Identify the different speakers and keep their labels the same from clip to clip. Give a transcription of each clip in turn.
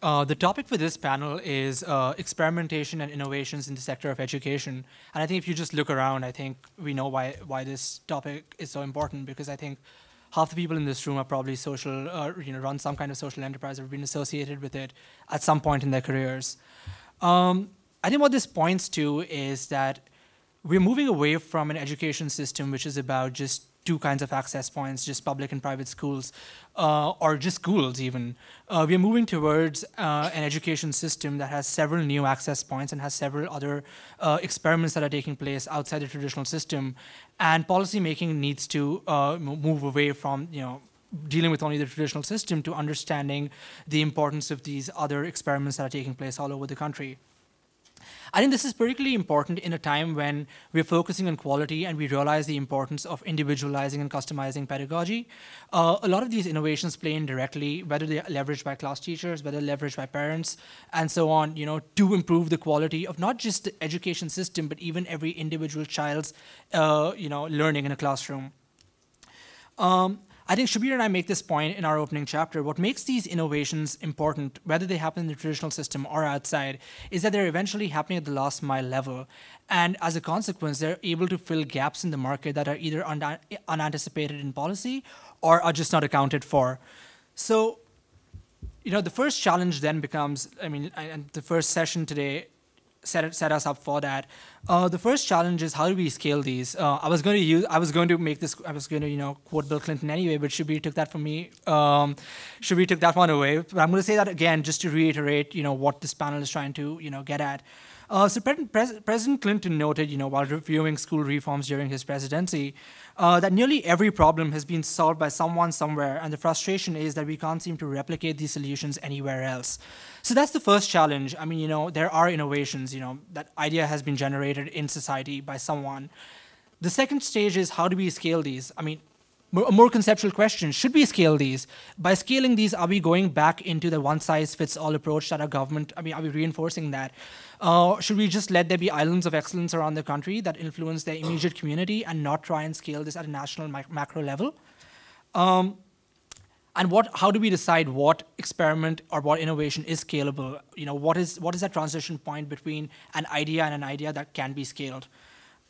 Speaker 1: The topic for this panel is experimentation and innovations in the sector of education. And I think if you just look around, I think we know why this topic is so important, because I think half the people in this room are probably social, run some kind of social enterprise or been associated with it at some point in their careers. I think what this points to is that we're moving away from an education system which is about just two kinds of access points, just public and private schools, or just schools even. We are moving towards an education system that has several new access points and has several other experiments that are taking place outside the traditional system. And policymaking needs to move away from, dealing with only the traditional system to understanding the importance of these other experiments that are taking place all over the country. I think this is particularly important in a time when we're focusing on quality and we realize the importance of individualizing and customizing pedagogy. A lot of these innovations play in directly, whether they're leveraged by class teachers, whether leveraged by parents, and so on, to improve the quality of not just the education system, but even every individual child's, learning in a classroom. I think Shabir and I make this point in our opening chapter. What makes these innovations important, whether they happen in the traditional system or outside, is that they're eventually happening at the last mile level. And as a consequence, they're able to fill gaps in the market that are either unanticipated in policy or are just not accounted for. So, the first challenge then becomes, and the first session today set us up for that. The first challenge is, how do we scale these? I was going to quote Bill Clinton anyway, but Shabir took that from me. Shabir took that one away. But I'm going to say that again just to reiterate, what this panel is trying to, get at. So President Clinton noted, while reviewing school reforms during his presidency, that nearly every problem has been solved by someone somewhere, and the frustration is that we can't seem to replicate these solutions anywhere else. So that's the first challenge. There are innovations, that idea has been generated in society by someone. The second stage is, how do we scale these? A more conceptual question, should we scale these? By scaling these, are we going back into the one-size-fits-all approach that our government, are we reinforcing that? Should we just let there be islands of excellence around the country that influence their immediate community and not try and scale this at a national macro level? And how do we decide what experiment or what innovation is scalable? What is that transition point between an idea and an idea that can be scaled?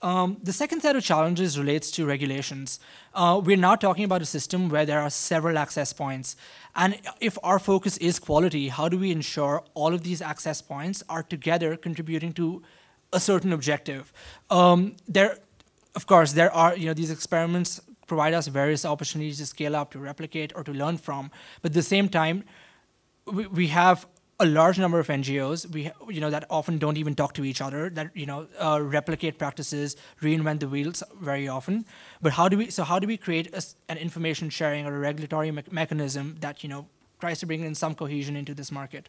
Speaker 1: The second set of challenges relates to regulations. We're now talking about a system where there are several access points. And if our focus is quality, how do we ensure all of these access points are together contributing to a certain objective? Of course, there are, these experiments provide us various opportunities to scale up, to replicate, or to learn from. But at the same time, we have a large number of NGOs that often don't even talk to each other, that replicate practices, reinvent the wheels very often. But how do we create an information sharing or a regulatory mechanism that tries to bring in some cohesion into this market?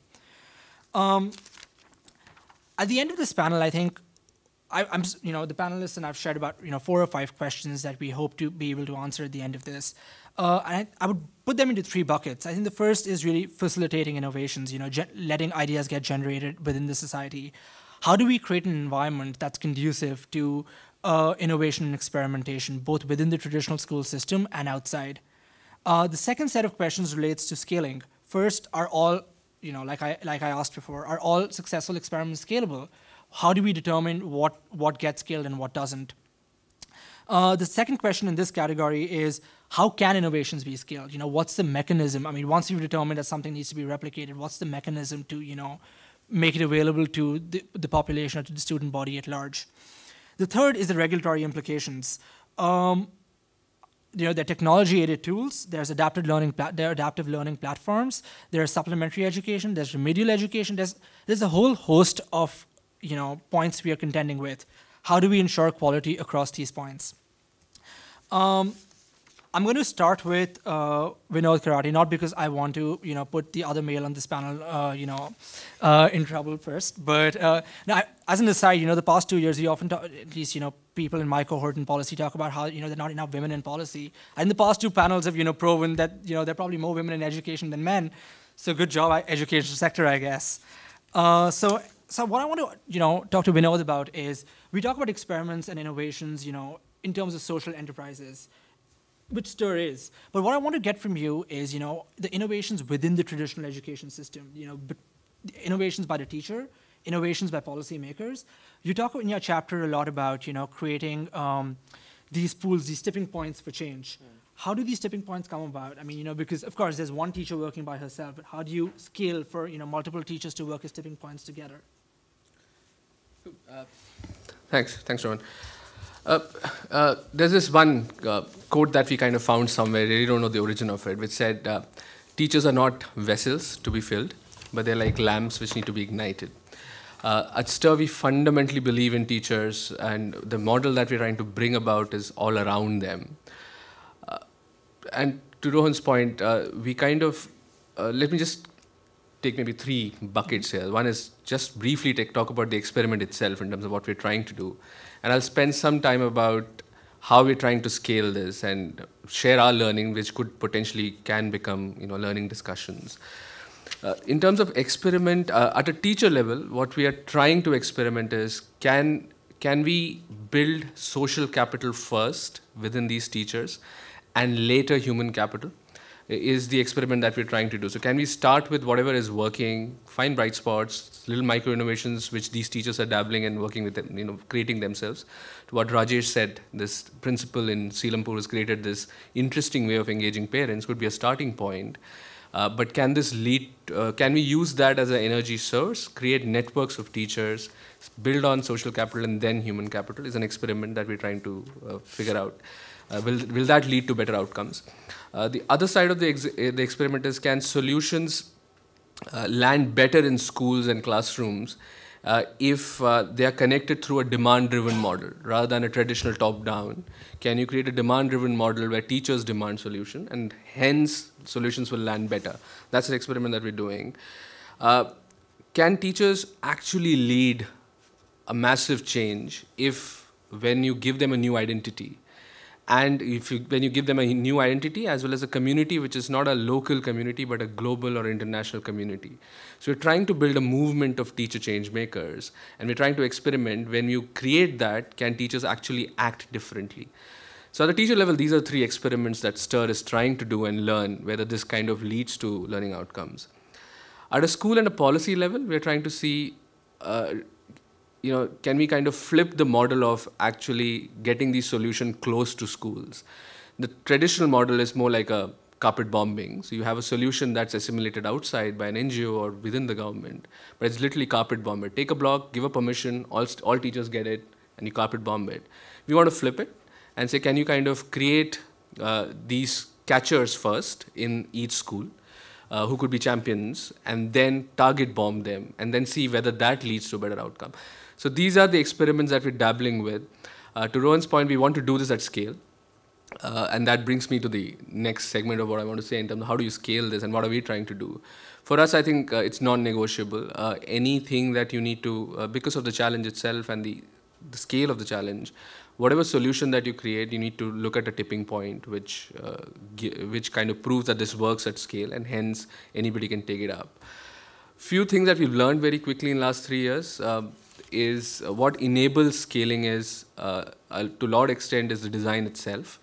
Speaker 1: At the end of this panel, I think the panelists and I've shared about 4 or 5 questions that we hope to be able to answer at the end of this. And I would put them into 3 buckets. I think the first is really facilitating innovations, letting ideas get generated within the society. How do we create an environment that's conducive to innovation and experimentation, both within the traditional school system and outside? The second set of questions relates to scaling. First, are all, like I asked before, are all successful experiments scalable? How do we determine what gets scaled and what doesn't? The second question in this category is, how can innovations be scaled? What's the mechanism? Once you've determined that something needs to be replicated, what's the mechanism to, make it available to the population or to the student body at large? The third is the regulatory implications. There are technology-aided tools. There's adaptive learning platforms. There's supplementary education. There's remedial education. There's a whole host of points we are contending with. How do we ensure quality across these points? I'm going to start with Vinod Karate, not because I want to, put the other male on this panel, in trouble first, but now, as an aside, the past 2 years, we often talk, at least, people in my cohort in policy talk about how, there are not enough women in policy. And the past 2 panels have, proven that, there are probably more women in education than men. So good job, education sector, I guess. So what I want to, talk to Vinod about is, we talk about experiments and innovations, in terms of social enterprises, which STIR is. But what I want to get from you is, the innovations within the traditional education system, innovations by the teacher, innovations by policymakers. You talk in your chapter a lot about creating these pools, these tipping points for change. How do these tipping points come about? I mean, because of course there's one teacher working by herself, but how do you scale for multiple teachers to work as tipping points together?
Speaker 2: Thanks, Roman. There's this one quote that we kind of found somewhere, I really don't know the origin of it, which said, teachers are not vessels to be filled, but they're like lamps which need to be ignited. At STIR, we fundamentally believe in teachers, and the model that we're trying to bring about is all around them. And to Rohan's point, we kind of, let me just take maybe 3 buckets here. One is just briefly talk about the experiment itself in terms of what we're trying to do. And I'll spend some time about how we're trying to scale this and share our learning, which could potentially can become learning discussions. In terms of experiment, at a teacher level, what we are trying to experiment is, can we build social capital first within these teachers and later human capital? Is the experiment that we're trying to do. So can we start with whatever is working, find bright spots, little micro innovations which these teachers are dabbling and working with them, creating themselves. To what Rajesh said, this principal in Selampur has created this interesting way of engaging parents, could be a starting point. But can this lead, can we use that as an energy source, create networks of teachers, build on social capital and then human capital is an experiment that we're trying to figure out. Will that lead to better outcomes? The other side of the experiment is, can solutions land better in schools and classrooms if they are connected through a demand-driven model rather than a traditional top-down? Can you create a demand-driven model where teachers demand solution and hence solutions will land better? That's an experiment that we're doing. Can teachers actually lead a massive change when you give them a new identity? And when you give them a new identity, as well as a community which is not a local community, but a global or international community. So we're trying to build a movement of teacher change makers, and we're trying to experiment, when you create that, can teachers actually act differently? So at the teacher level, these are 3 experiments that STIR is trying to do and learn whether this kind of leads to learning outcomes. At a school and a policy level, we're trying to see can we kind of flip the model of actually getting the solution close to schools? The traditional model is more like a carpet bombing. So you have a solution that's assimilated outside by an NGO or within the government, but it's literally carpet bomb it. Take a block, give a permission, all teachers get it, and you carpet bomb it. We want to flip it and say, can you kind of create these catchers first in each school, who could be champions, and then target bomb them, and then see whether that leads to a better outcome. So these are the experiments that we're dabbling with. To Rohan's point, we want to do this at scale. And that brings me to the next segment of what I want to say in terms of how do you scale this and what are we trying to do. For us, I think it's non-negotiable. Anything that you need to, because of the challenge itself and the scale of the challenge, whatever solution that you create, you need to look at a tipping point which kind of proves that this works at scale, and hence anybody can take it up. Few things that we've learned very quickly in the last 3 years is what enables scaling is, to a large extent, is the design itself.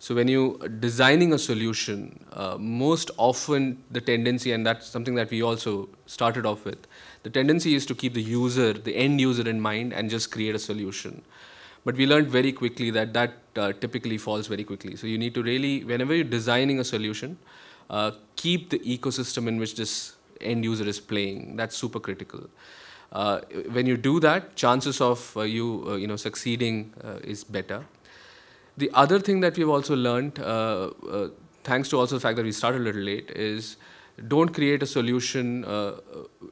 Speaker 2: So when you designing a solution, most often the tendency, and that's something that we also started off with, the tendency is to keep the user, the end user in mind and just create a solution. But we learned very quickly that typically falls very quickly. So you need to really, whenever you're designing a solution, keep the ecosystem in which this end user is playing. That's super critical. When you do that, chances of you succeeding is better. The other thing that we've also learned, thanks to also the fact that we started a little late, is don't create a solution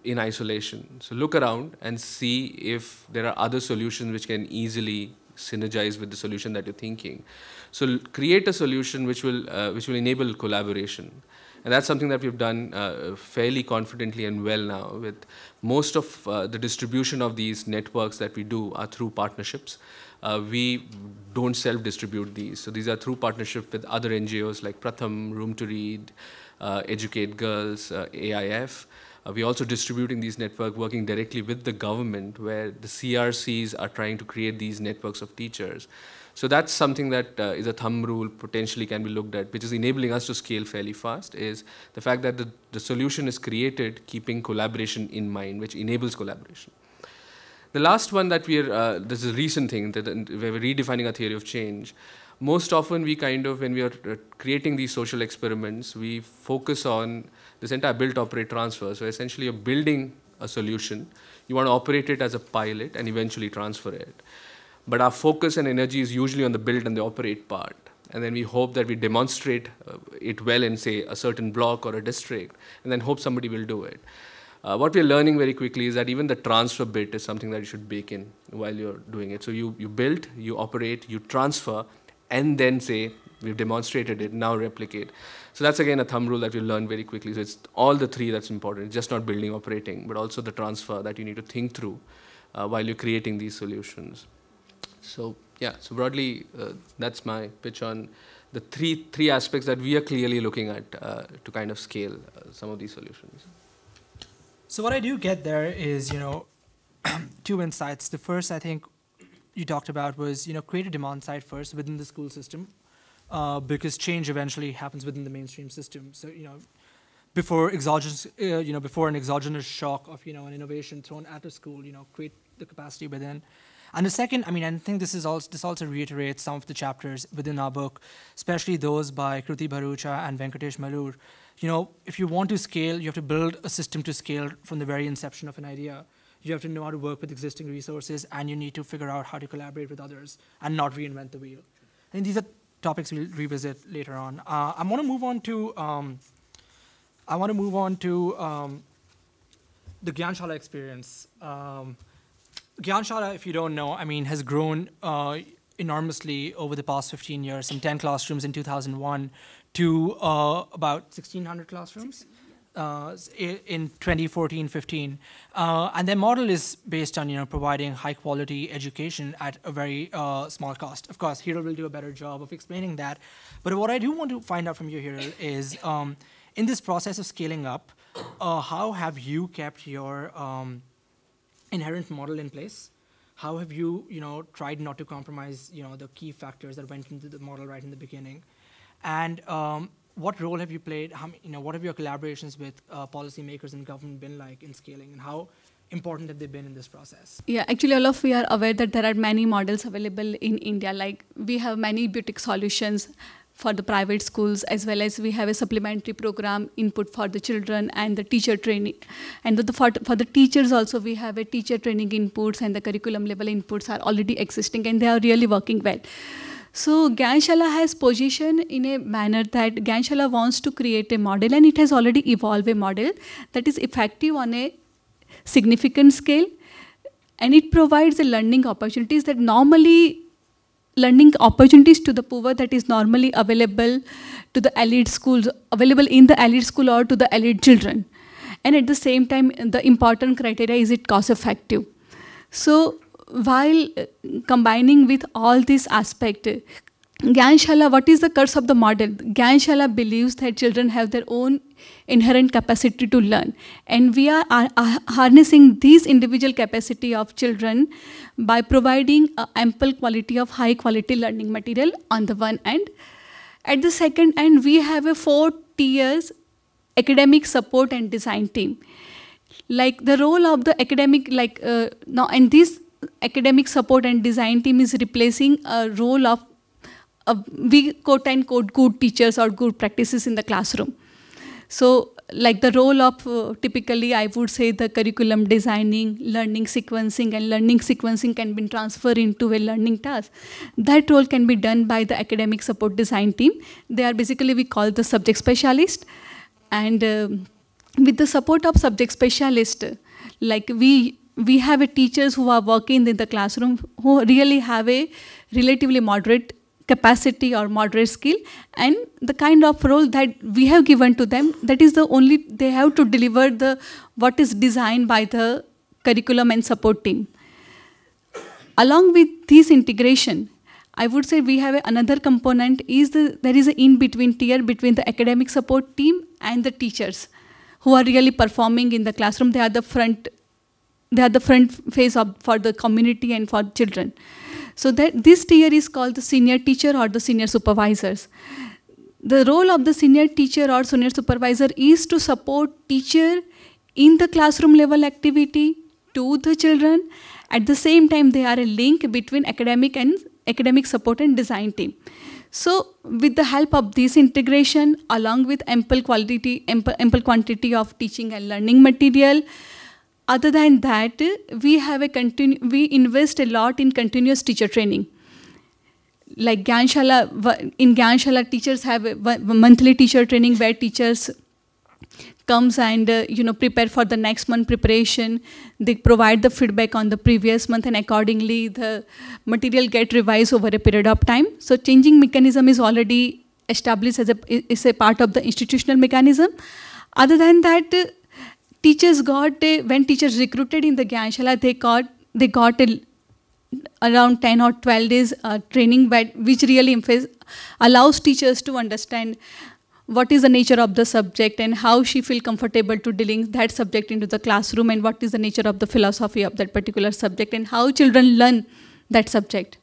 Speaker 2: in isolation. So look around and see if there are other solutions which can easily synergize with the solution that you're thinking. So create a solution which will enable collaboration. And that's something that we've done fairly confidently and well now. With most of the distribution of these networks that we do are through partnerships. We don't self-distribute these. So these are through partnership with other NGOs like Pratham, Room to Read, Educate Girls, AIF. We're also distributing these networks, working directly with the government, where the CRCs are trying to create these networks of teachers. So that's something that is a thumb rule potentially can be looked at, which is enabling us to scale fairly fast, is the fact that the solution is created keeping collaboration in mind, which enables collaboration. The last one that this is a recent thing, that we're redefining our theory of change. Most often we when we are creating these social experiments, we focus on this entire build, operate, transfer. So essentially you're building a solution, you want to operate it as a pilot and eventually transfer it. But our focus and energy is usually on the build and the operate part. And then we hope that we demonstrate it well in, say, a certain block or a district, and then hope somebody will do it. What we're learning very quickly is that even the transfer bit is something that you should bake in while you're doing it. So you build, you operate, you transfer, and then say, we've demonstrated it, now replicate. So that's again a thumb rule that we learn very quickly. So it's all the three that's important. It's just not building, operating, but also the transfer that you need to think through while you're creating these solutions. So yeah, so broadly, that's my pitch on the three aspects that we are clearly looking at to kind of scale some of these solutions.
Speaker 1: So what I do get there is, two insights. The first, I think, you talked about was, create a demand side first within the school system, because change eventually happens within the mainstream system. So, before exogenous, before an exogenous shock of, an innovation thrown at a school, create the capacity within. And the second, I think this also reiterates some of the chapters within our book, especially those by Kruti Bharucha and Venkatesh Malur. If you want to scale, you have to build a system to scale from the very inception of an idea. You have to know how to work with existing resources, and you need to figure out how to collaborate with others and not reinvent the wheel. I think these are topics we'll revisit later on. I want to move on to the Gyanshala experience. Gyanshala, if you don't know, has grown enormously over the past 15 years, from 10 classrooms in 2001 to about 1,600 classrooms in 2014-15. And their model is based on, providing high-quality education at a very small cost. Of course, Hiro will do a better job of explaining that. But what I do want to find out from you, Hiro, is in this process of scaling up, how have you kept your inherent model in place? How have you, tried not to compromise, the key factors that went into the model right in the beginning? And what role have you played? What have your collaborations with policymakers and government been like in scaling, and how important have they been in this process?
Speaker 3: Yeah, actually, all of we are aware that there are many models available in India. Like we have many boutique solutions for the private schools, as well as we have a supplementary program input for the children and the teacher training. And for the teachers also, we have a teacher training inputs, and the curriculum level inputs are already existing, and they are really working well. So Gyanshala has positioned in a manner that Gyanshala wants to create a model, and it has already evolved a model that is effective on a significant scale, and it provides the learning opportunities to the poor that is normally available to the elite schools, available in the elite school or to the elite children. And at the same time, the important criteria is it cost effective. So while combining with all these aspects, Gyanshala, what is the curse of the model? Gyanshala believes that children have their own inherent capacity to learn. And we are harnessing this individual capacity of children by providing ample quality of high quality learning material on the one end. At the second end, we have a 4 tiers academic support and design team. Like the role of the academic, now, and this academic support and design team is replacing a role of we quote unquote good teachers or good practices in the classroom. So like the role of typically I would say the curriculum designing, learning sequencing, and learning sequencing can be transferred into a learning task. That role can be done by the academic support design team. They are basically, we call the subject specialist. And with the support of subject specialist, like we have a teachers who are working in the classroom who really have a relatively moderate capacity or moderate skill, and the kind of role that we have given to them, that is the only, they have to deliver the what is designed by the curriculum and support team. Along with this integration, I would say we have another component is there is an in-between tier between the academic support team and the teachers who are really performing in the classroom. They are the front face for the community and for children. So that this tier is called the senior teacher or the senior supervisors. The role of the senior teacher or senior supervisor is to support teacher in the classroom level activity to the children. At the same time, they are a link between academic support and design team. So with the help of this integration, along with ample quantity of teaching and learning material, other than that, we invest a lot in continuous teacher training. Like in Gyanshala, teachers have a monthly teacher training where teachers comes and prepare for the next month preparation. They provide the feedback on the previous month, and accordingly the material get revised over a period of time. So changing mechanism is already established as a part of the institutional mechanism. Other than that, teachers when teachers recruited in the Gyanshala, they got around 10 or 12 days training, which really allows teachers to understand what is the nature of the subject and how she feel comfortable to dealing that subject into the classroom, and what is the nature of the philosophy of that particular subject and how children learn that subject.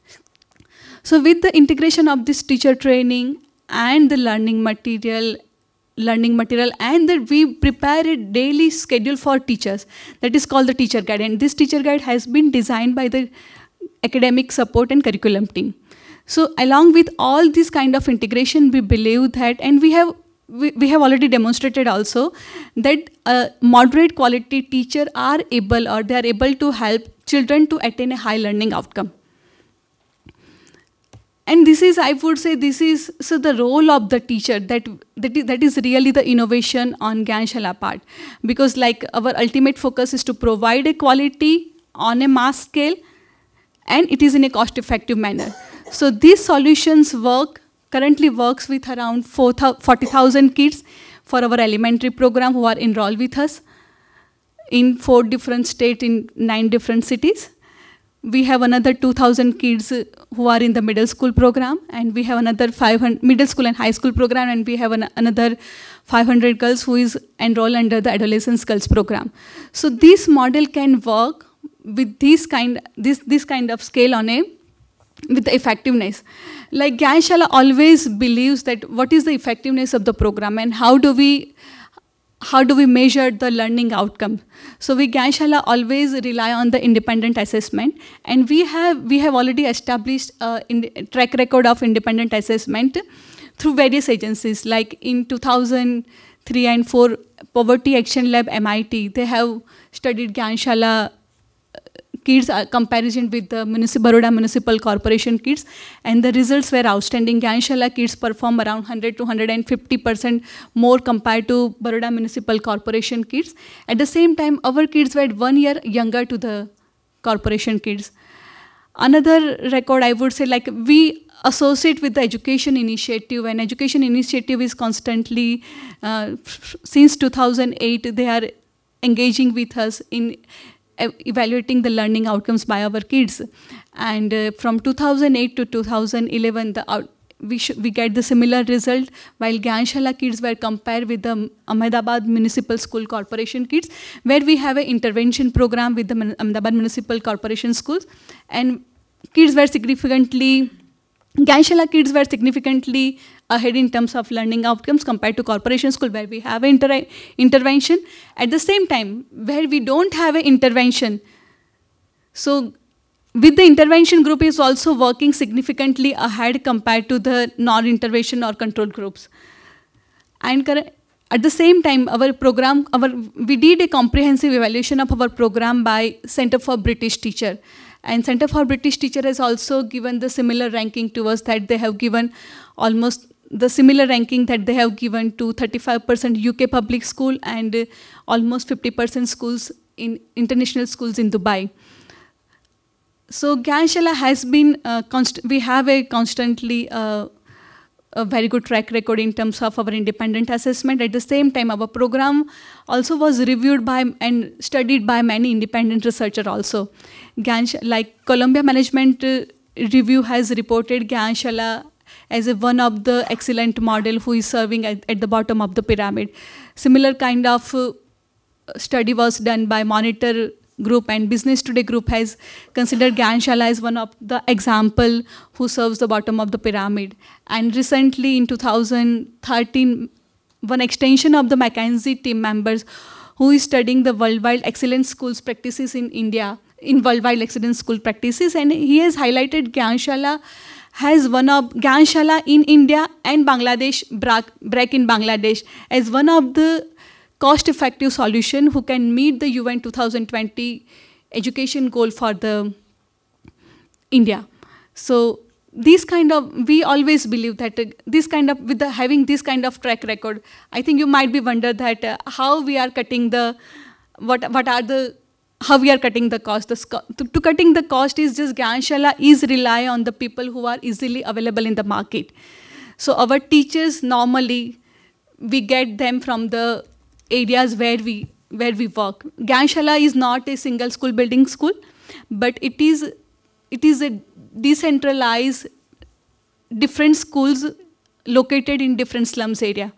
Speaker 3: So with the integration of this teacher training and the learning material, and that we prepare a daily schedule for teachers that is called the teacher guide, and this teacher guide has been designed by the academic support and curriculum team. So along with all this kind of integration, we believe that, and we have already demonstrated also, that moderate quality teachers are able to help children to attain a high learning outcome. And this is, I would say, so the role of the teacher, that is really the innovation on Gyanshala part. Because like our ultimate focus is to provide a quality on a mass scale, and it is in a cost-effective manner. So these solutions currently works with around 40,000 kids for our elementary program who are enrolled with us in 4 different states in 9 different cities. We have another 2,000 kids who are in the middle school program, and we have another 500 middle school and high school program, and we have another 500 girls who is enrolled under the adolescent girls program. So this model can work with this kind of scale with the effectiveness. Like Gyanshala always believes that what is the effectiveness of the program and how do we measure the learning outcome. So Gyanshala always rely on the independent assessment, and we have already established a track record of independent assessment through various agencies. Like in 2003 and 4, Poverty Action Lab MIT, they have studied Gyanshala kids comparison with the Baroda Municipal Corporation kids, and the results were outstanding. Gyanshala kids perform around 100 to 150% more compared to Baroda Municipal Corporation kids. At the same time, our kids were 1 year younger to the corporation kids. Another record, I would say, like we associate with the education initiative, and education initiative is constantly, since 2008, they are engaging with us in evaluating the learning outcomes by our kids. And from 2008 to 2011, we get the similar result, while Gyanshala kids were compared with the Ahmedabad Municipal School Corporation kids, where we have an intervention program with the Ahmedabad Municipal Corporation schools, and Gyanshala kids were significantly ahead in terms of learning outcomes compared to corporation school, where we have an intervention. At the same time, where we don't have an intervention, so with the intervention group is also working significantly ahead compared to the non-intervention or control groups. And at the same time, we did a comprehensive evaluation of our program by Center for British Teacher. And Center for British Teacher has also given the similar ranking to us, that they have given almost the similar ranking that they have given to 35% UK public school and almost 50% schools in international schools in Dubai. So Gyanshala has been, we have a constantly a very good track record in terms of our independent assessment. At the same time, our program also was reviewed by and studied by many independent researchers also. Like Columbia Management Review has reported Gyanshala as one of the excellent model who is serving at the bottom of the pyramid. Similar kind of study was done by Monitor group and Business Today group has considered Gyanshala as one of the example who serves the bottom of the pyramid. And recently in 2013, one extension of the McKinsey team members who is studying the worldwide excellence schools practices in India, in worldwide excellence school practices, and he has highlighted Gyanshala has one of Gyanshala in India and Bangladesh, BRAC in Bangladesh, as one of the cost-effective solution who can meet the UN 2020 education goal for the India. So this kind of, we always believe that this kind of, with the, having this kind of track record, I think you might be wonder that how we are cutting the, how we are cutting the cost. To cutting the cost is just Gyanshala is rely on the people who are easily available in the market. So our teachers normally, we get them from the areas where we work. Gyanshala is not a single school building school, but it is a decentralized different schools located in different slums area.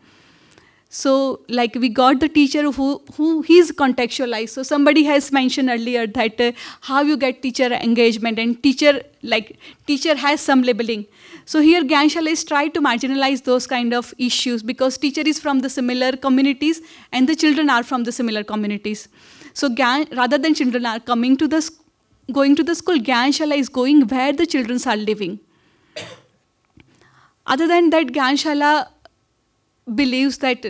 Speaker 3: So like we got the teacher who is contextualized. So somebody has mentioned earlier that how you get teacher engagement, and teacher has some labeling. So here Gyanshala is trying to marginalize those kind of issues because teacher is from the similar communities and the children are from the similar communities. So rather than children are going to the school, Gyanshala is going where the children are living. Other than that, Gyanshala believes that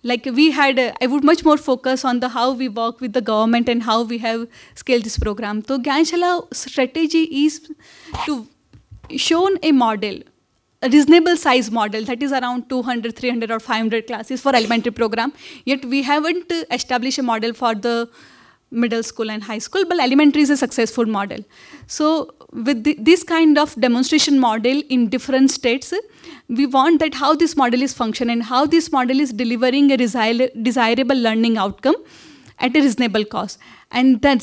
Speaker 3: like we had, I would much more focus on the how we work with the government and how we have scaled this program. So Gyanshala strategy is to show a model, a reasonable size model that is around 200, 300 or 500 classes for elementary program. Yet we haven't established a model for the middle school and high school, but elementary is a successful model. So with this kind of demonstration model in different states, we want that how this model is functioning and how this model is delivering a desirable learning outcome at a reasonable cost. And the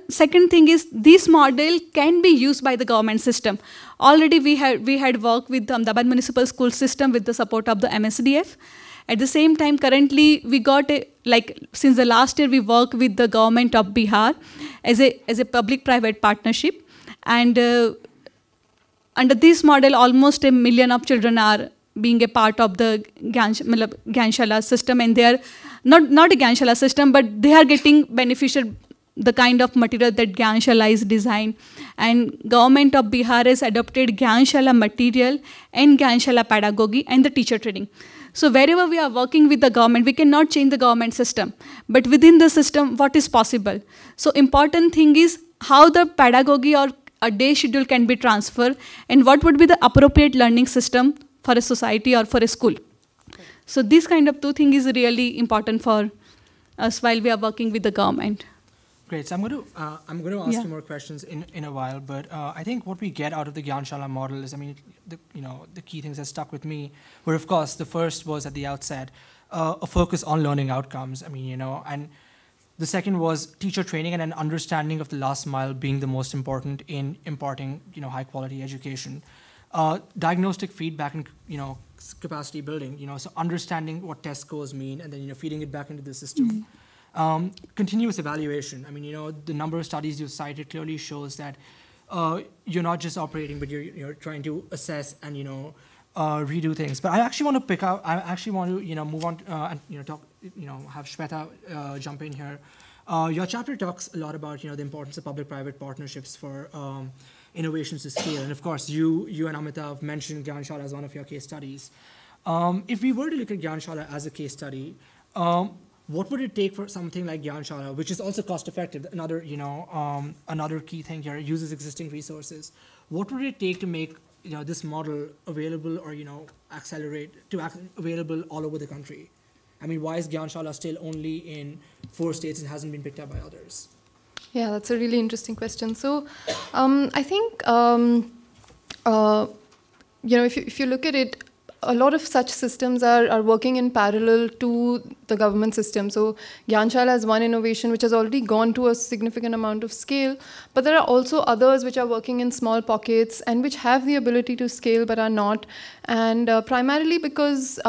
Speaker 3: second thing is this model can be used by the government system. Already we had worked with the Ahmedabad Municipal School System with the support of the MSDF. At the same time, currently we got since the last year we work with the government of Bihar as a public-private partnership. And under this model, almost 1 million of children are being a part of the Gyanshala system, and they are not a Gyanshala system, but they are getting beneficial the kind of material that Gyanshala is designed. And government of Bihar has adopted Gyanshala material and Gyanshala pedagogy and the teacher training. So wherever we are working with the government, we cannot change the government system, but within the system, what is possible? So important thing is how the pedagogy or a day schedule can be transferred and what would be the appropriate learning system for a society or for a school. Okay. So this kind of two things is really important for us while we are working with the government.
Speaker 1: Great. So I'm going to ask you more questions in a while, but I think what we get out of the Gyanshala model is, I mean, the key things that stuck with me were, of course, the first was at the outset a focus on learning outcomes. I mean, and the second was teacher training and an understanding of the last mile being the most important in imparting, high quality education. Diagnostic feedback and, capacity building, so understanding what test scores mean and then, feeding it back into the system. Mm-hmm. Continuous evaluation. I mean, the number of studies you've cited clearly shows that you're not just operating, but you're trying to assess and redo things. But I actually want to pick out. I actually want to move on and talk. Have Shweta jump in here. Your chapter talks a lot about the importance of public-private partnerships for innovations to scale. And of course, you and Amitav mentioned Gyanshala as one of your case studies. If we were to look at Gyanshala as a case study. What would it take for something like Gyanshala, which is also cost-effective? Another, another key thing here, uses existing resources. What would it take to make, this model available or, available all over the country? I mean, why is Gyanshala still only in 4 states and hasn't been picked up by others?
Speaker 4: Yeah, that's a really interesting question. So, I think, if you look at it, a lot of such systems are working in parallel to the government system. So Gyanshala is one innovation which has already gone to a significant amount of scale, but there are also others which are working in small pockets and which have the ability to scale but are not. And primarily because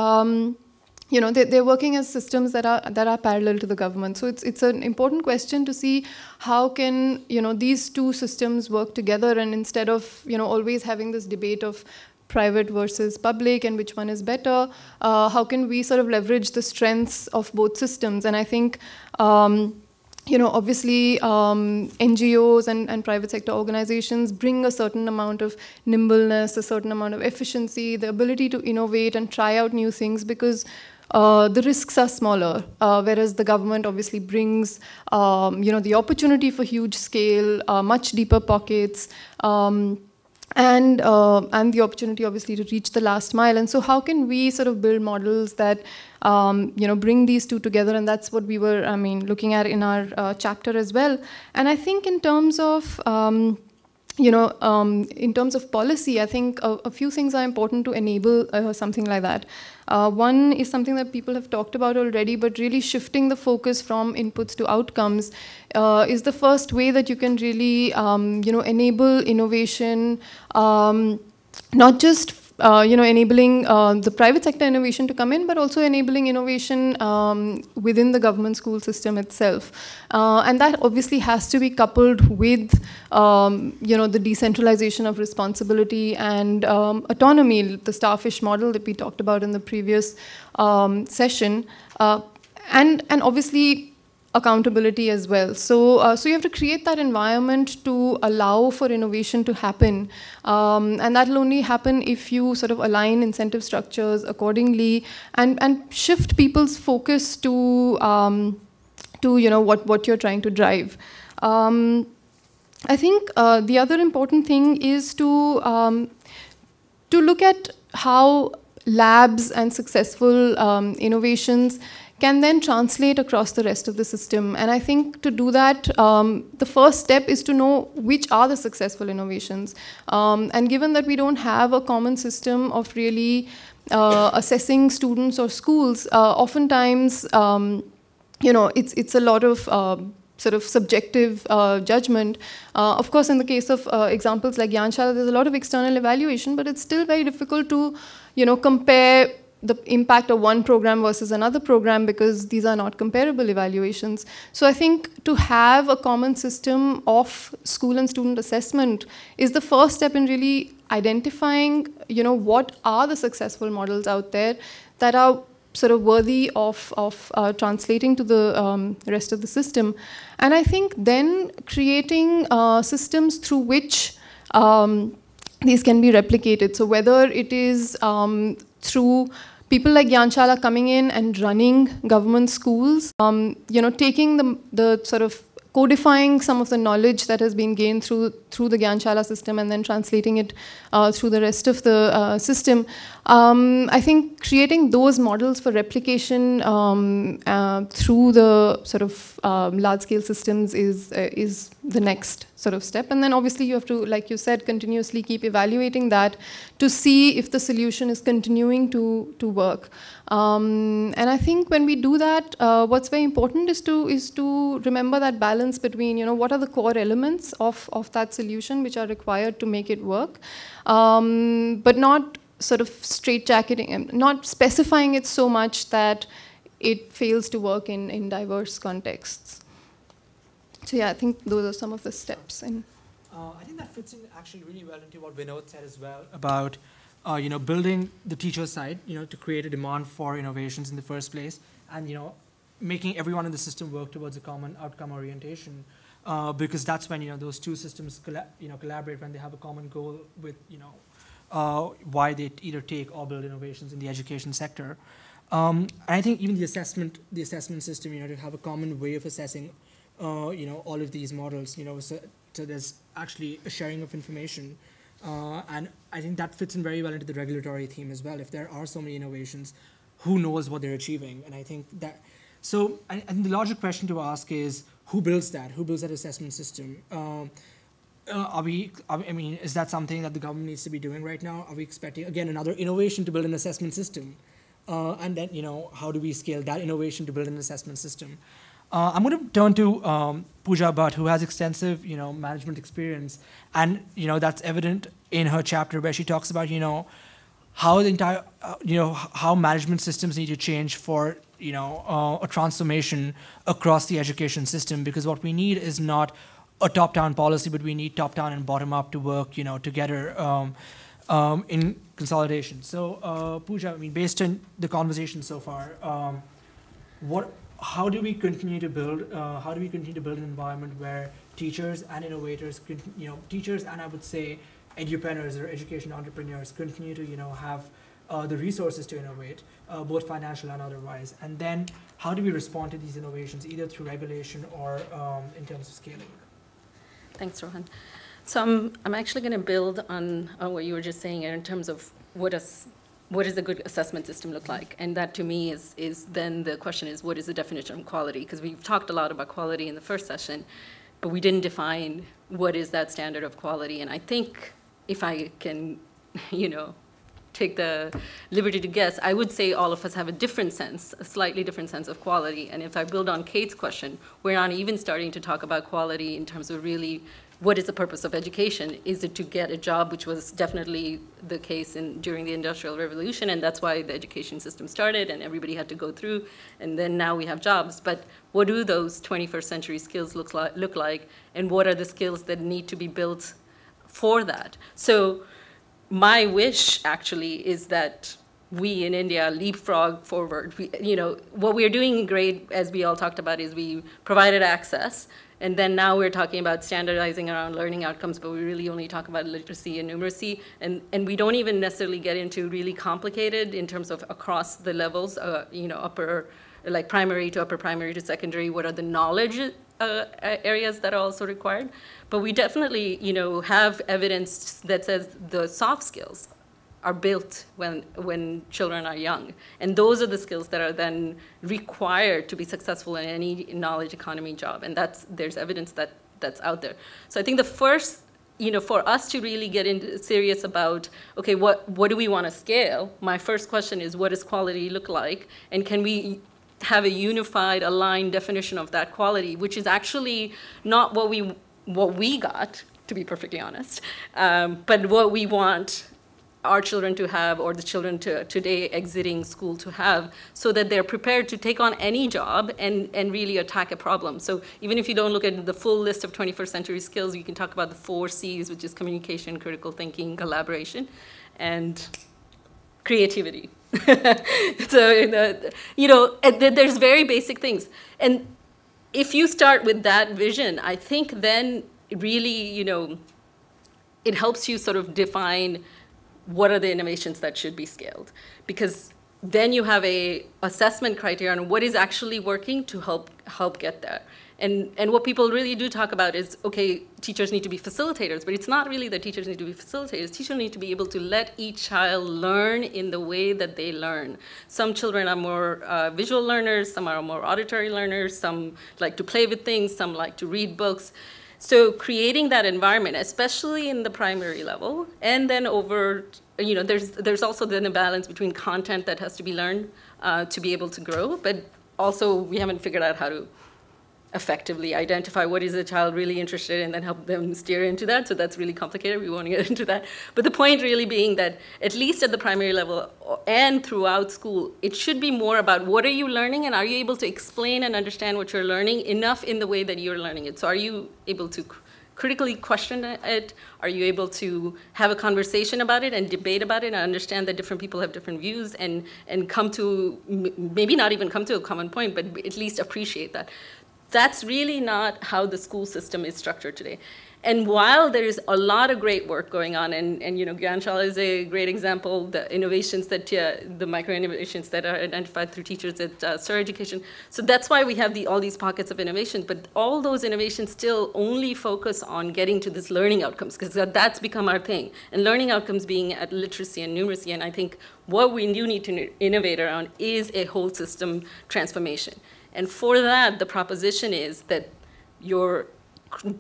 Speaker 4: they're working as systems that are parallel to the government. So it's an important question to see how can these two systems work together, and instead of always having this debate of private versus public and which one is better, how can we sort of leverage the strengths of both systems? And I think obviously NGOs and private sector organizations bring a certain amount of nimbleness, a certain amount of efficiency, the ability to innovate and try out new things, because the risks are smaller, whereas the government obviously brings, the opportunity for huge scale, much deeper pockets, and the opportunity obviously to reach the last mile. And so how can we sort of build models that bring these two together? And that's what we were looking at in our chapter as well. And I think in terms of in terms of policy, I think a few things are important to enable something like that. One is something that people have talked about already, but really shifting the focus from inputs to outcomes is the first way that you can really, enable innovation, not just enabling the private sector innovation to come in, but also enabling innovation within the government school system itself. And that obviously has to be coupled with, the decentralization of responsibility and autonomy, the starfish model that we talked about in the previous session, and obviously accountability as well. So you have to create that environment to allow for innovation to happen, and that will only happen if you sort of align incentive structures accordingly and shift people's focus to what you're trying to drive. I think the other important thing is to look at how labs and successful innovations can then translate across the rest of the system. And I think to do that, the first step is to know which are the successful innovations. And given that we don't have a common system of really assessing students or schools, oftentimes, it's a lot of sort of subjective judgment. Of course, in the case of examples like Gyanshala, there's a lot of external evaluation, but it's still very difficult to, compare the impact of one program versus another program, because these are not comparable evaluations. So I think to have a common system of school and student assessment is the first step in really identifying, what are the successful models out there that are sort of worthy of translating to the rest of the system. And I think then creating systems through which these can be replicated. So whether it is through people like Gyanshala coming in and running government schools, taking the sort of codifying some of the knowledge that has been gained through the Gyanshala system and then translating it through the rest of the system. I think creating those models for replication through the sort of large-scale systems is the next sort of step. And then obviously you have to, like you said, continuously keep evaluating that to see if the solution is continuing to work. And I think when we do that, what's very important is to remember that balance between, what are the core elements of that solution which are required to make it work, but not sort of straitjacketing, not specifying it so much that it fails to work in diverse contexts. So yeah, I think those are some of the steps. And
Speaker 1: I think that fits in actually really well into what Vinod said as well about building the teacher side, to create a demand for innovations in the first place, and making everyone in the system work towards a common outcome orientation, because that's when those two systems collaborate, when they have a common goal with why they either take or build innovations in the education sector. And I think even the assessment system, to have a common way of assessing, all of these models, so there's actually a sharing of information. And I think that fits in very well into the regulatory theme as well. If there are so many innovations, who knows what they're achieving? And I think that, so I think the logical question to ask is, who builds that? Who builds that assessment system? Is that something that the government needs to be doing right now? Are we expecting, again, another innovation to build an assessment system? And then, how do we scale that innovation to build an assessment system? I'm going to turn to Pooja Bhatt, who has extensive, management experience, and that's evident in her chapter where she talks about, how the entire, how management systems need to change for, a transformation across the education system, because what we need is not a top-down policy, but we need top-down and bottom-up to work, together in consolidation. So, Pooja, I mean, based on the conversation so far, how do we continue to build an environment where teachers and innovators, teachers and I would say edupreneurs or education entrepreneurs continue to, have the resources to innovate, both financial and otherwise, and then how do we respond to these innovations, either through regulation or in terms of scaling?
Speaker 5: Thanks, Rohan. So I'm actually going to build on what you were just saying in terms of what does a good assessment system look like? And that to me is then the question is, what is the definition of quality? Because we've talked a lot about quality in the first session, but we didn't define what is that standard of quality. And I think if I can, take the liberty to guess, I would say all of us have a slightly different sense of quality. And if I build on Kate's question, we're not even starting to talk about quality in terms of really what is the purpose of education? Is it to get a job, which was definitely the case during the Industrial Revolution, and that's why the education system started and everybody had to go through, and then now we have jobs. But what do those 21st century skills look like, and what are the skills that need to be built for that? So my wish, actually, is that we in India leapfrog forward. What we're doing great, as we all talked about, is we provided access, and then now we're talking about standardizing around learning outcomes, but we really only talk about literacy and numeracy, and we don't even necessarily get into really complicated in terms of across the levels, upper, like primary to upper primary to secondary, what are the knowledge areas that are also required. But we definitely, have evidence that says the soft skills are built when children are young. And those are the skills that are then required to be successful in any knowledge economy job. And there's evidence that's out there. So I think the first, for us to really get serious about, okay, what do we want to scale? My first question is, what does quality look like? And can we have a unified, aligned definition of that quality, which is actually not what we got, to be perfectly honest, but what we want our children to have, or the children today exiting school to have, so that they're prepared to take on any job and really attack a problem. So even if you don't look at the full list of 21st century skills, you can talk about the 4 C's, which is communication, critical thinking, collaboration, and creativity. So, there's very basic things. And if you start with that vision, I think then really, it helps you sort of define what are the innovations that should be scaled. Because then you have a assessment criteria on what is actually working to help get there. And what people really do talk about is, okay, teachers need to be facilitators, but it's not really that teachers need to be facilitators. Teachers need to be able to let each child learn in the way that they learn. Some children are more visual learners, some are more auditory learners, some like to play with things, some like to read books. So creating that environment, especially in the primary level, and then there's also then a balance between content that has to be learned to be able to grow, but also we haven't figured out how to effectively identify what is a child really interested in and then help them steer into that. So that's really complicated. We won't get into that. But the point really being that at least at the primary level and throughout school, it should be more about what are you learning and are you able to explain and understand what you're learning enough in the way that you're learning it. So are you able to critically question it? Are you able to have a conversation about it and debate about it and understand that different people have different views and come to, maybe not even come to a common point, but at least appreciate that? That's really not how the school system is structured today. And while there is a lot of great work going on, and Gyanshala is a great example, the innovations that, the micro-innovations that are identified through teachers at STAR Education. So that's why we have all these pockets of innovation, but all those innovations still only focus on getting to this learning outcomes, because that's become our thing. And learning outcomes being at literacy and numeracy, and I think what we do need to innovate around is a whole system transformation. And for that, the proposition is that your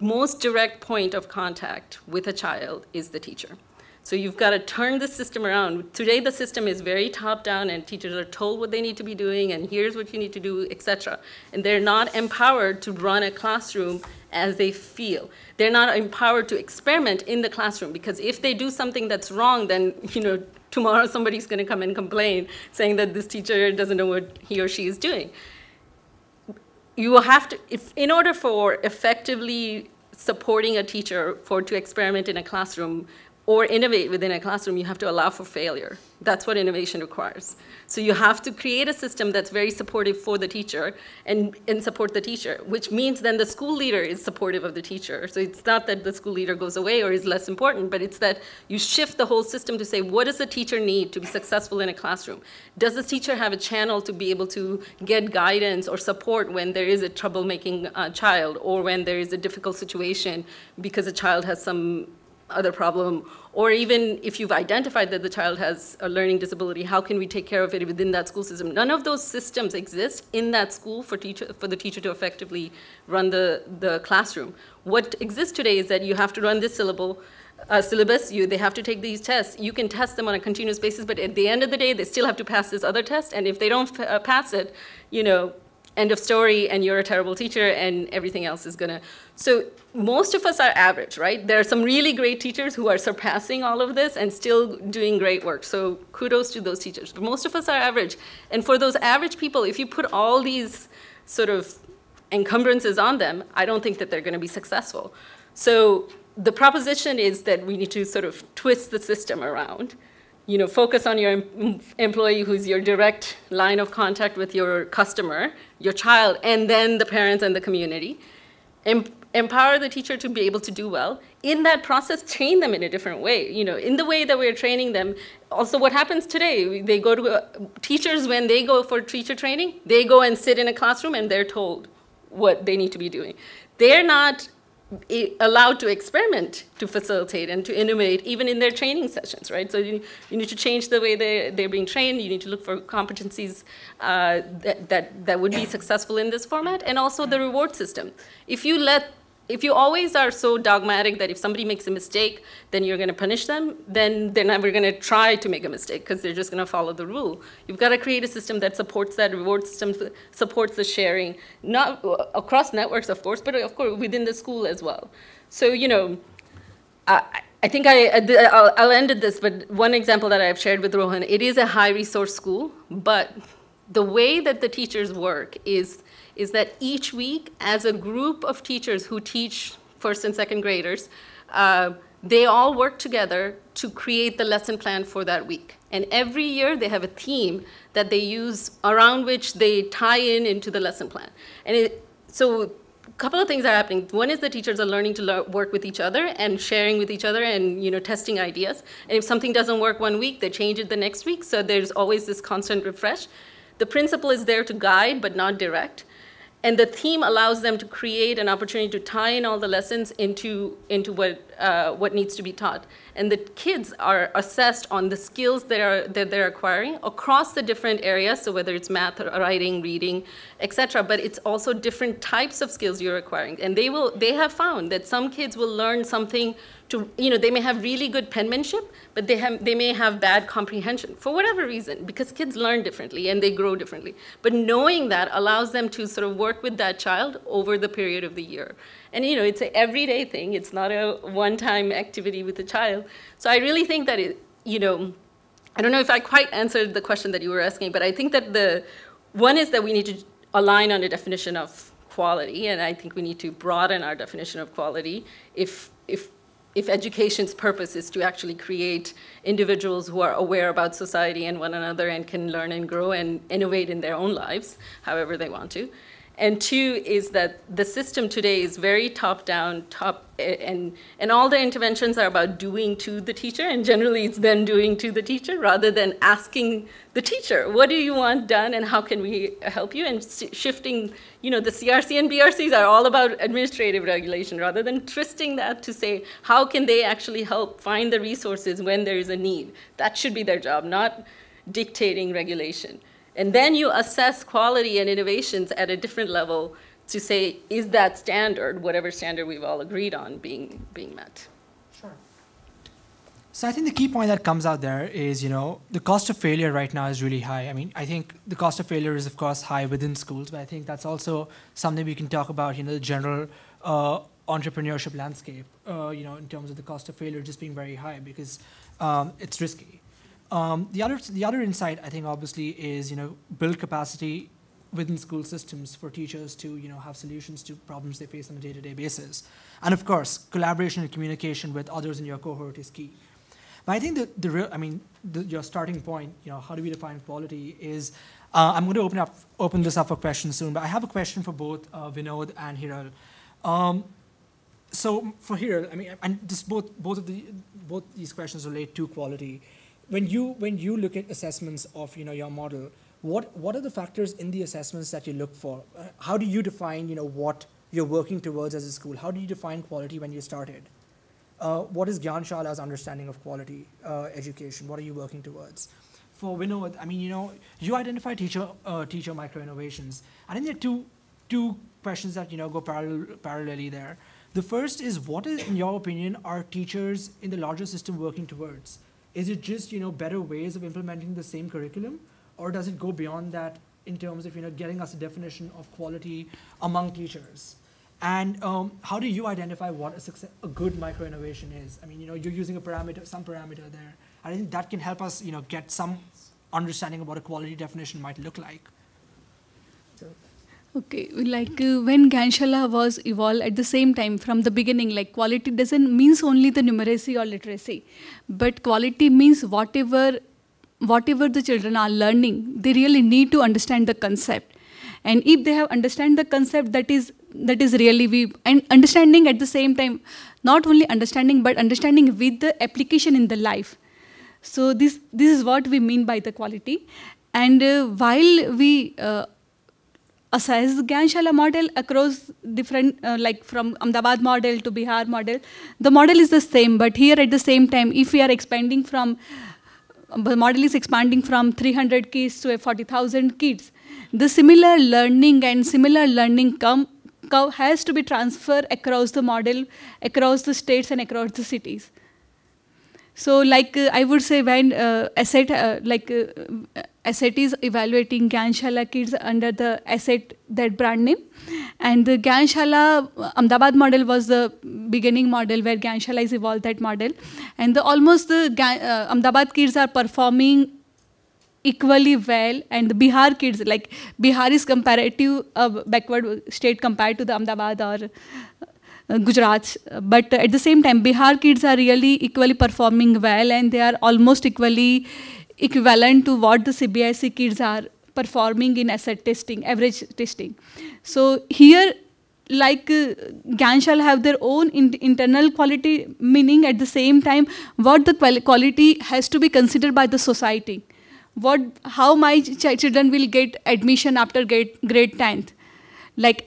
Speaker 5: most direct point of contact with a child is the teacher. So you've got to turn the system around. Today, the system is very top-down, and teachers are told what they need to be doing, and here's what you need to do, etc. And they're not empowered to run a classroom as they feel. They're not empowered to experiment in the classroom, because if they do something that's wrong, then tomorrow somebody's going to come and complain saying that this teacher doesn't know what he or she is doing. You will have to, in order for effectively supporting a teacher to experiment in a classroom or innovate within a classroom, you have to allow for failure. That's what innovation requires. So you have to create a system that's very supportive for the teacher and support the teacher, which means then the school leader is supportive of the teacher. So it's not that the school leader goes away or is less important, but it's that you shift the whole system to say, what does the teacher need to be successful in a classroom? Does the teacher have a channel to be able to get guidance or support when there is a troublemaking child, or when there is a difficult situation because a child has some other problem, or even if you've identified that the child has a learning disability, how can we take care of it within that school system? None of those systems exist in that school for the teacher to effectively run the classroom. What exists today is that you have to run this syllabus, they have to take these tests. You can test them on a continuous basis, but at the end of the day, they still have to pass this other test, and if they don't pass it, end of story, and you're a terrible teacher, and everything else is gonna. So most of us are average, right? There are some really great teachers who are surpassing all of this and still doing great work. So kudos to those teachers. But most of us are average. And for those average people, if you put all these sort of encumbrances on them, I don't think that they're gonna be successful. So the proposition is that we need to sort of twist the system around. Focus on your employee who's your direct line of contact with your customer, your child, and then the parents and the community. Empower the teacher to be able to do well. In that process, train them in a different way. In the way that we're training them. Also, what happens today, they go to teachers, when they go for teacher training, they go and sit in a classroom and they're told what they need to be doing. They're not allowed to experiment, to facilitate, and to innovate, even in their training sessions, right? So you need to change the way they're being trained. You need to look for competencies that would be successful in this format, and also the reward system. If you always are so dogmatic that if somebody makes a mistake, then you're going to punish them, then they're never going to try to make a mistake because they're just going to follow the rule. You've got to create a system that supports that reward system, supports the sharing, not across networks, of course, but of course within the school as well. So, I think I'll end at this, but one example that I've shared with Rohan, it is a high-resource school, but the way that the teachers work is that each week, as a group of teachers who teach first and second graders, they all work together to create the lesson plan for that week. And every year, they have a theme that they use around which they tie into the lesson plan. And so a couple of things are happening. One is the teachers are learning to work with each other and sharing with each other and testing ideas. And if something doesn't work one week, they change it the next week. So there's always this constant refresh. The principal is there to guide, but not direct. And the theme allows them to create an opportunity to tie in all the lessons into what needs to be taught. And the kids are assessed on the skills that they're acquiring across the different areas, so whether it's math, or writing, reading, etc. But it's also different types of skills you're acquiring. And they have found that some kids will learn something they may have really good penmanship, but they may have bad comprehension for whatever reason, because kids learn differently and they grow differently. But knowing that allows them to sort of work with that child over the period of the year. And it's an everyday thing. It's not a one-time activity with a child. So I really think that I don't know if I quite answered the question that you were asking, but I think that one is that we need to align on a definition of quality, and I think we need to broaden our definition of quality if education's purpose is to actually create individuals who are aware about society and one another and can learn and grow and innovate in their own lives, however they want to. And two is that the system today is very top-down, and all the interventions are about doing to the teacher, and generally it's then doing to the teacher rather than asking the teacher, what do you want done and how can we help you? And shifting, the CRC and BRCs are all about administrative regulation rather than twisting that to say, how can they actually help find the resources when there is a need? That should be their job, not dictating regulation. And then you assess quality and innovations at a different level to say, is that standard, whatever standard we've all agreed on, being met?
Speaker 1: Sure. So I think the key point that comes out there is, the cost of failure right now is really high. I mean, I think the cost of failure is, of course, high within schools, but I think that's also something we can talk about, the general entrepreneurship landscape, in terms of the cost of failure just being very high because it's risky. The other insight, I think, obviously, is build capacity within school systems for teachers to have solutions to problems they face on a day-to-day basis, and of course, collaboration and communication with others in your cohort is key. But I think your starting point, how do we define quality, is I'm going to open this up for questions soon. But I have a question for both Vinod and Hiral. So for Hiral, and this both these questions relate to quality. When you look at assessments of your model, what are the factors in the assessments that you look for? How do you define what you're working towards as a school? How do you define quality when you started? What is Gyanshala's understanding of quality education? What are you working towards? For Vinod, you identify teacher micro innovations. I think there are two questions that go parallelly there. The first is, what is, in your opinion, are teachers in the larger system working towards? Is it just better ways of implementing the same curriculum, or does it go beyond that in terms of getting us a definition of quality among teachers? And how do you identify what a good micro innovation is? You're using some parameter there. I think that can help us get some understanding of what a quality definition might look like.
Speaker 3: Okay, when Gyanshala was evolved at the same time from the beginning, quality doesn't means only the numeracy or literacy, but quality means whatever the children are learning, they really need to understand the concept. And if they have understand the concept, that is really and understanding at the same time, not only understanding, but understanding with the application in the life. So this is what we mean by the quality. And while we assess the Gyanshala model across different, from Ahmedabad model to Bihar model, the model is the same, but here at the same time, if we are expanding from, the model is expanding from 300 kids to 40,000 kids, the similar learning and similar learning curve has to be transferred across the model, across the states and across the cities. So I would say when asset is evaluating Gyanshala kids under the asset, that brand name, and the Gyanshala Ahmedabad model was the beginning model where Gyanshala is evolved that model, and almost the Ahmedabad kids are performing equally well, and the Bihar kids, Bihar is comparative backward state compared to the Ahmedabad or Gujarat, but at the same time, Bihar kids are really equally performing well, and they are almost equivalent to what the CBSE kids are performing in asset testing, average testing. So here, Gyanshala have their own internal quality, meaning at the same time, what the quality has to be considered by the society. How my children will get admission after grade 10th.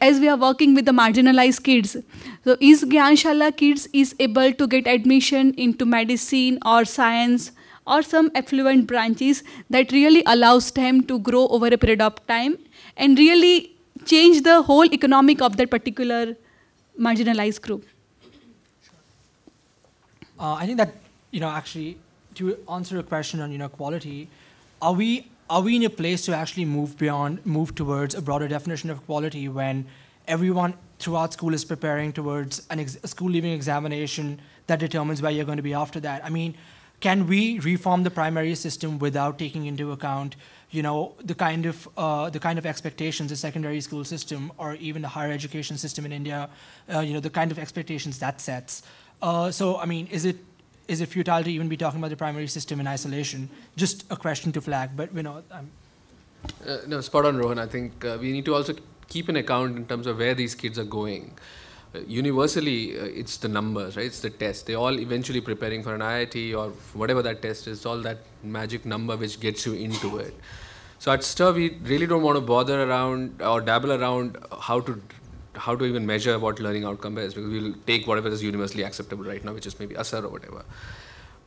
Speaker 3: As we are working with the marginalized kids, so is Gyanshala kids is able to get admission into medicine or science or some affluent branches that really allows them to grow over a period of time and really change the whole economic of that particular marginalized group.
Speaker 1: I think that, actually, to answer a question on, quality, are we in a place to actually move towards a broader definition of quality when everyone throughout school is preparing towards a school leaving examination that determines where you're going to be after that? Can we reform the primary system without taking into account, the kind of expectations the secondary school system or even the higher education system in India, the kind of expectations that sets? Is it futile to even be talking about the primary system in isolation? Just a question to flag, but
Speaker 2: no, spot on, Rohan. I think we need to also keep an account in terms of where these kids are going. Universally, it's the numbers, right? It's the test. They're all eventually preparing for an IIT or whatever that test is. It's all that magic number which gets you into it. So at STIR, we really don't want to bother around or dabble around how to even measure what learning outcome is, because we'll take whatever is universally acceptable right now, which is maybe ASAR or whatever.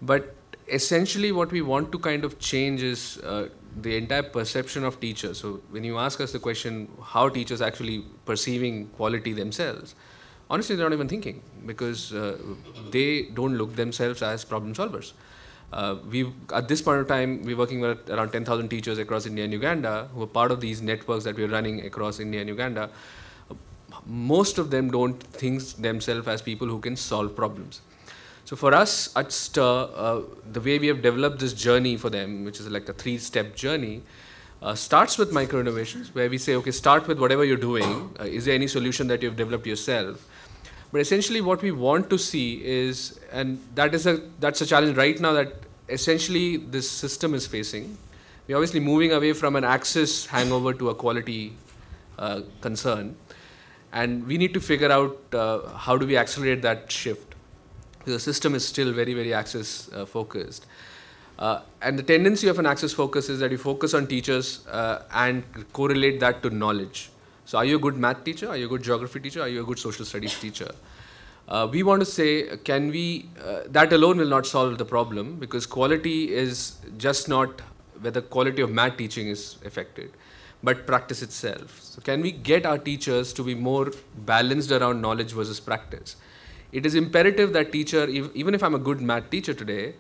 Speaker 2: But essentially what we want to kind of change is the entire perception of teachers. So when you ask us the question, how teachers actually perceiving quality themselves, honestly, they're not even thinking, because they don't look themselves as problem solvers. At this point of time, we're working with around 10,000 teachers across India and Uganda who are part of these networks that we're running across India and Uganda. Most of them don't think themselves as people who can solve problems. So for us at STIR, the way we have developed this journey for them, which is like a 3-step journey, starts with micro innovations, where we say, okay, start with whatever you're doing. Is there any solution that you've developed yourself? But essentially what we want to see is, and that's a challenge right now that essentially this system is facing. We're obviously moving away from an access hangover to a quality concern. And we need to figure out how do we accelerate that shift. The system is still very, very access focused. And the tendency of an access focus is that you focus on teachers and correlate that to knowledge. So are you a good math teacher? Are you a good geography teacher? Are you a good social studies teacher? We want to say, can we, that alone will not solve the problem, because quality is just not whether quality of math teaching is affected, but practice itself. So can we get our teachers to be more balanced around knowledge versus practice? It is imperative that teacher, even if I'm a good math teacher today,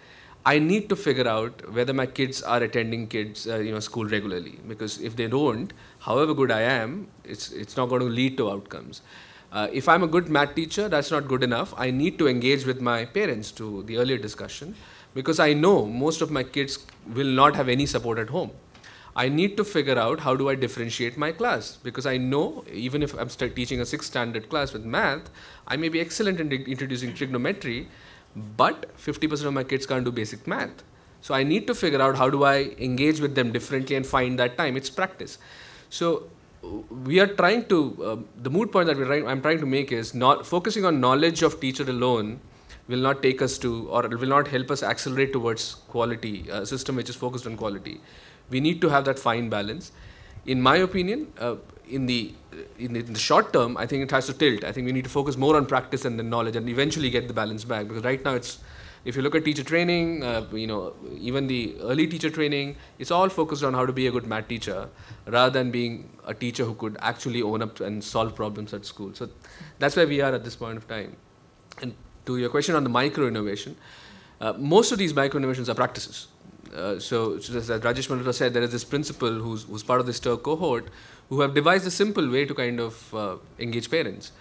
Speaker 2: I need to figure out whether my kids are attending school regularly, because if they don't, however good I am, it's not going to lead to outcomes. If I'm a good math teacher, that's not good enough. I need to engage with my parents, to the earlier discussion, because I know most of my kids will not have any support at home. I need to figure out how do I differentiate my class, because I know even if I'm teaching a 6th standard class with math, I may be excellent in introducing trigonometry, but 50% of my kids can't do basic math. So I need to figure out how do I engage with them differently and find that time. It's practice. So we are trying to, the moot point that I'm trying to make is not focusing on knowledge of teacher alone will not take us to, or will not help us accelerate towards quality, a system which is focused on quality. We need to have that fine balance. In my opinion, in the short term, I think it has to tilt. I think we need to focus more on practice and then knowledge, and eventually get the balance back. Because right now, if you look at teacher training, even the early teacher training, it's all focused on how to be a good math teacher, rather than being a teacher who could actually own up and solve problems at school. So that's where we are at this point of time. And to your question on the micro innovation, most of these micro innovations are practices. So as Rajesh Malhotra said, there is this principal who's part of the STIR cohort who have devised a simple way to kind of engage parents.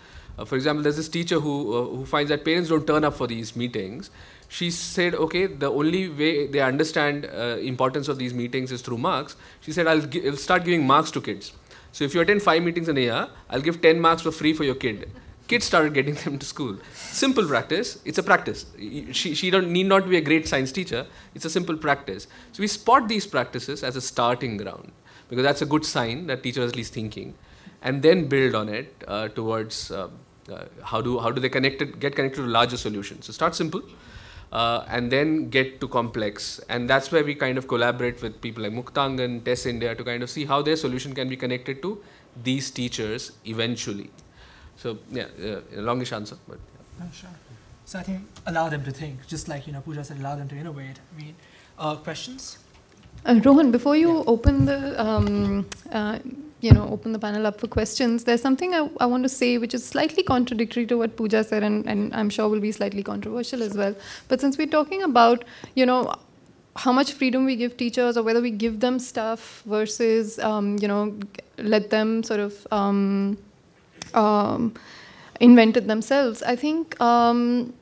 Speaker 2: For example, there's this teacher who finds that parents don't turn up for these meetings. She said, okay, the only way they understand importance of these meetings is through marks. She said, I'll start giving marks to kids. So if you attend 5 meetings in a year, I'll give 10 marks for free for your kid. Kids started getting them to school. Simple practice. It's a practice. She need not be a great science teacher. It's a simple practice. So we spot these practices as a starting ground, because that's a good sign that teachers are at least thinking, and then build on it towards how do they get connected to larger solutions. So start simple, and then get to complex, and that's where we kind of collaborate with people like Muktangan, TESS India, to kind of see how their solution can be connected to these teachers eventually. So yeah, longish answer, but yeah.
Speaker 1: Sure. So I think allow them to think, just like Pooja said, allow them to innovate. I mean, questions?
Speaker 4: Rohan, before you open the open the panel up for questions, there's something I want to say which is slightly contradictory to what Pooja said, and I'm sure will be slightly controversial as well. But since we're talking about how much freedom we give teachers, or whether we give them stuff versus let them sort of invent it themselves, I think what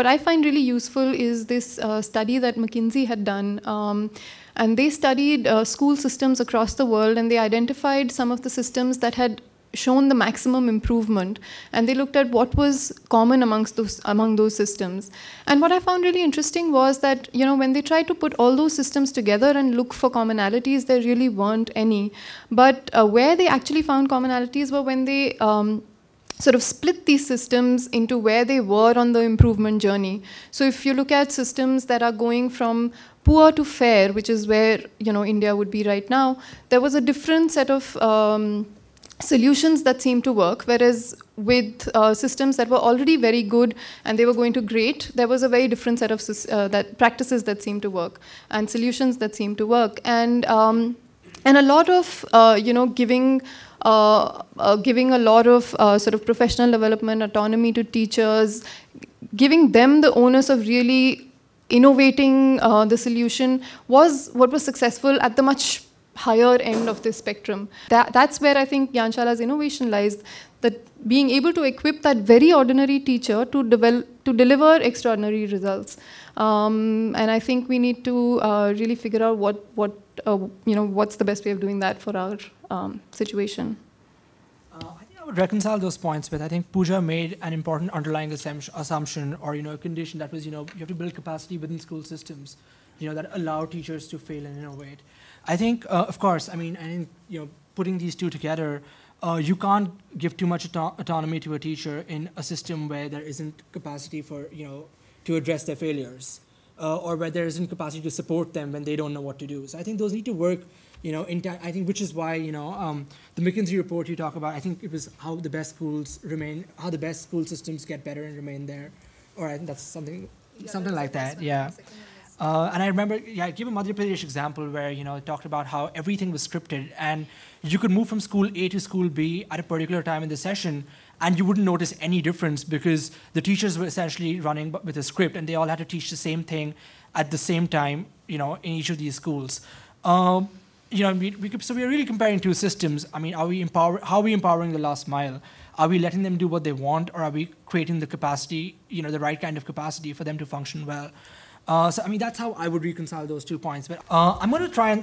Speaker 4: I find really useful is this study that McKinsey had done, and they studied school systems across the world, and they identified some of the systems that had shown the maximum improvement, and they looked at what was common among those systems. And what I found really interesting was that when they tried to put all those systems together and look for commonalities, there really weren't any. But where they actually found commonalities were when they sort of split these systems into where they were on the improvement journey. So if you look at systems that are going from poor to fair, which is where India would be right now, there was a different set of solutions that seemed to work, whereas with systems that were already very good and they were going to great, there was a very different set of practices that seemed to work and solutions that seemed to work. And a lot of giving a lot of sort of professional development, autonomy to teachers, giving them the onus of really innovating the solution was what was successful at the much higher end of this spectrum. That's where I think Gyanshala's innovation lies. that being able to equip that very ordinary teacher to deliver extraordinary results. And I think we need to really figure out what's the best way of doing that for our situation.
Speaker 1: I think I would reconcile those points with, I think Pooja made an important underlying assumption or, a condition that was, you have to build capacity within school systems, that allow teachers to fail and innovate. I think, of course, I think, putting these two together, you can't give too much autonomy to a teacher in a system where there isn't capacity for, to address their failures, or where there isn't capacity to support them when they don't know what to do. So I think those need to work, I think, which is why, the McKinsey report you talk about, I think it was how the best schools remain, how the best school systems get better and remain there. Or I think that's something like that, yeah. And I remember, I gave a Madhya Pradesh example where, it talked about how everything was scripted and you could move from school A to school B at a particular time in the session and you wouldn't notice any difference because the teachers were essentially running with a script and they all had to teach the same thing at the same time, in each of these schools. So we're really comparing two systems. I mean, how are we empowering the last mile? Are we letting them do what they want, or are we creating the capacity, the right kind of capacity for them to function well? So that's how I would reconcile those 2 points. But I'm going to try and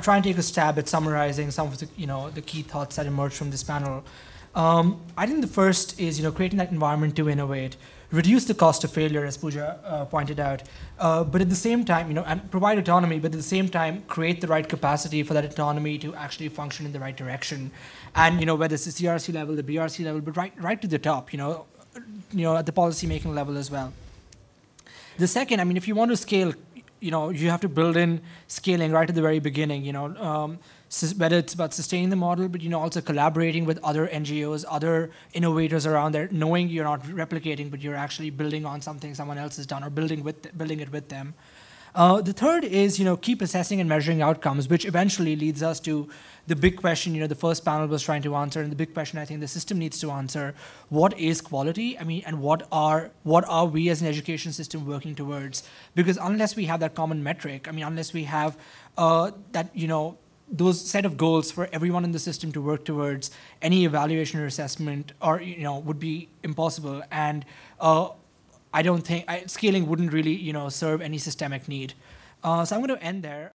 Speaker 1: try and take a stab at summarizing some of the the key thoughts that emerged from this panel. I think the first is creating that environment to innovate, reduce the cost of failure, as Pooja pointed out, but at the same time and provide autonomy, but at the same time create the right capacity for that autonomy to actually function in the right direction, and whether it's the CRC level, the BRC level, but right to the top, at the policy making level as well. The second, if you want to scale, you have to build in scaling right at the very beginning, whether it's about sustaining the model, but also collaborating with other NGOs, other innovators around there, knowing you're not replicating, but you're actually building on something someone else has done or building it with them. The third is, keep assessing and measuring outcomes, which eventually leads us to the big question, the first panel was trying to answer, and the big question I think the system needs to answer: what is quality? And what are we as an education system working towards? Because unless we have that common metric, unless we have that, those set of goals for everyone in the system to work towards, any evaluation or assessment would be impossible. And I don't think scaling wouldn't really serve any systemic need. So I'm going to end there.